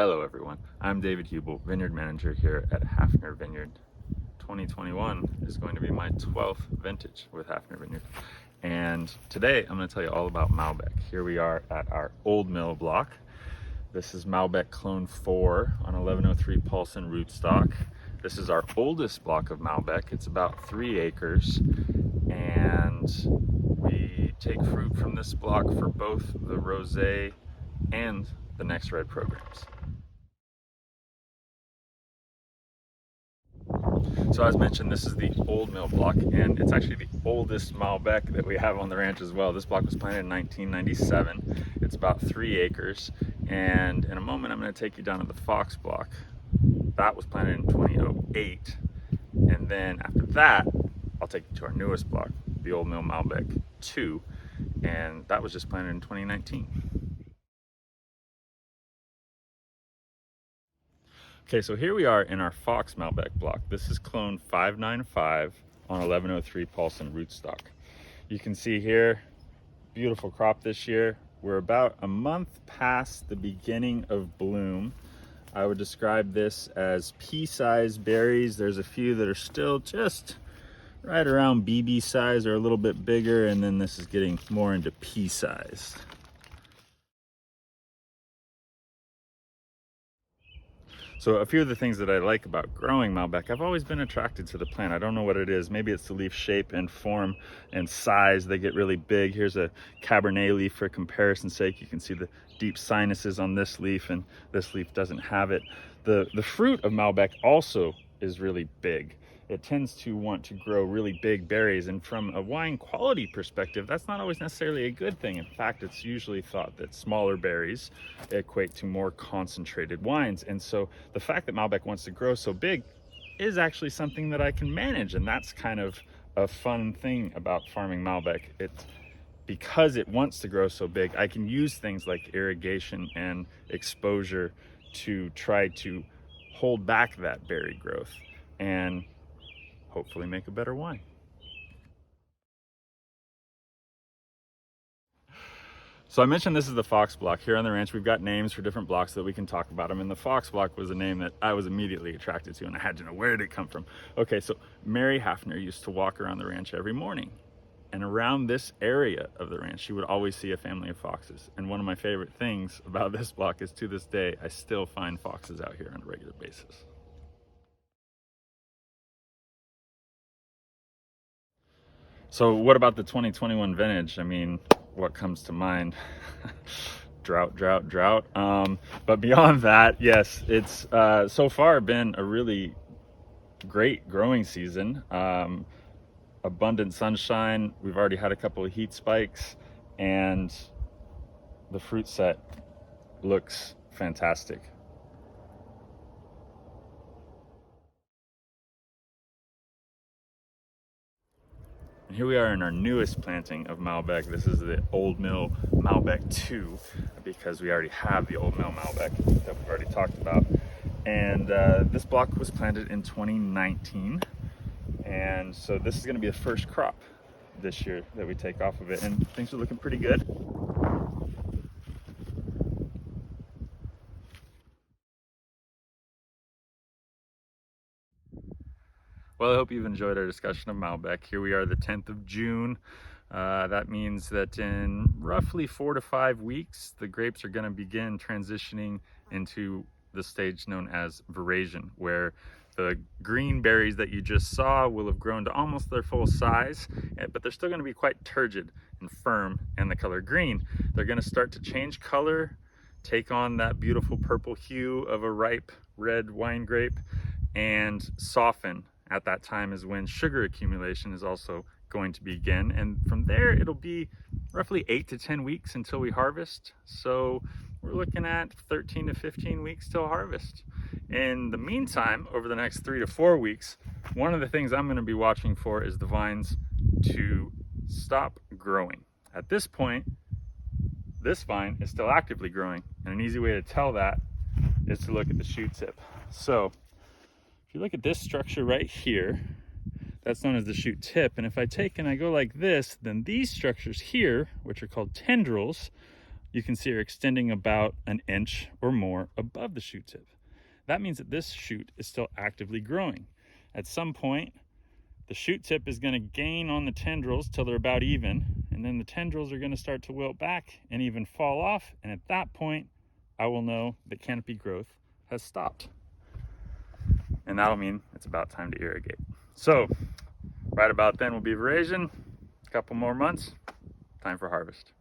Hello everyone, I'm David Huebel, Vineyard Manager here at Hafner Vineyard. 2021 is going to be my 12th vintage with Hafner Vineyard. And today I'm going to tell you all about Malbec. Here we are at our Old Mill block. This is Malbec Clone 4 on 1103 Paulson rootstock. This is our oldest block of Malbec. It's about 3 acres. And we take fruit from this block for both the Rosé and the Next Red programs. So as mentioned, this is the Old Mill block, and it's actually the oldest Malbec that we have on the ranch as well. This block was planted in 1997. It's about 3 acres, and in a moment I'm going to take you down to the Fox block. That was planted in 2008, and then after that I'll take you to our newest block, the Old Mill Malbec 2, and that was just planted in 2019. Okay, so here we are in our Fox Malbec block. This is clone 595 on 1103 Paulson rootstock. You can see here, beautiful crop this year. We're about a month past the beginning of bloom. I would describe this as pea-sized berries. There's a few that are still just right around BB size or a little bit bigger, and then this is getting more into pea-sized. So a few of the things that I like about growing Malbec, I've always been attracted to the plant. I don't know what it is. Maybe it's the leaf shape and form and size. They get really big. Here's a Cabernet leaf for comparison's sake. You can see the deep sinuses on this leaf, and this leaf doesn't have it. The fruit of Malbec also is really big. It tends to want to grow really big berries, and from a wine quality perspective, that's not always necessarily a good thing. In fact, it's usually thought that smaller berries equate to more concentrated wines, and so the fact that Malbec wants to grow so big is actually something that I can manage, and that's kind of a fun thing about farming Malbec. Because it wants to grow so big, I can use things like irrigation and exposure to try to hold back that berry growth and hopefully make a better wine. So I mentioned this is the Fox block. Here on the ranch, we've got names for different blocks that we can talk about them. And the Fox block was a name that I was immediately attracted to, and I had to know, where did it come from? Okay, so Mary Hafner used to walk around the ranch every morning. And around this area of the ranch, she would always see a family of foxes. And one of my favorite things about this block is, to this day, I still find foxes out here on a regular basis. So what about the 2021 vintage? I mean, what comes to mind? Drought. But beyond that, yes, it's so far been a really great growing season. Abundant sunshine. We've already had a couple of heat spikes, and the fruit set looks fantastic. And here we are in our newest planting of Malbec. This is the Old Mill Malbec 2, because we already have the Old Mill Malbec that we've already talked about. And this block was planted in 2019. And so this is going to be the first crop this year that we take off of it. And things are looking pretty good. Well, I hope you've enjoyed our discussion of Malbec. Here we are, the 10th of June. That means that in roughly 4 to 5 weeks, the grapes are going to begin transitioning into the stage known as veraison, where the green berries that you just saw will have grown to almost their full size, but they're still going to be quite turgid and firm and the color green. They're going to start to change color, take on that beautiful purple hue of a ripe red wine grape, and soften. At that time is when sugar accumulation is also going to begin, and from there it'll be roughly 8 to 10 weeks until we harvest. So we're looking at 13 to 15 weeks till harvest. In the meantime, over the next 3 to 4 weeks, one of the things I'm going to be watching for is the vines to stop growing. At this point, this vine is still actively growing, and an easy way to tell that is to look at the shoot tip. So if you look at this structure right here, that's known as the shoot tip. And if I take and I go like this, then these structures here, which are called tendrils, you can see are extending about an inch or more above the shoot tip. That means that this shoot is still actively growing. At some point, the shoot tip is going to gain on the tendrils till they're about even, and then the tendrils are going to start to wilt back and even fall off, and at that point, I will know that canopy growth has stopped. And that'll mean it's about time to irrigate. So, right about then will be veraison. A couple more months, time for harvest.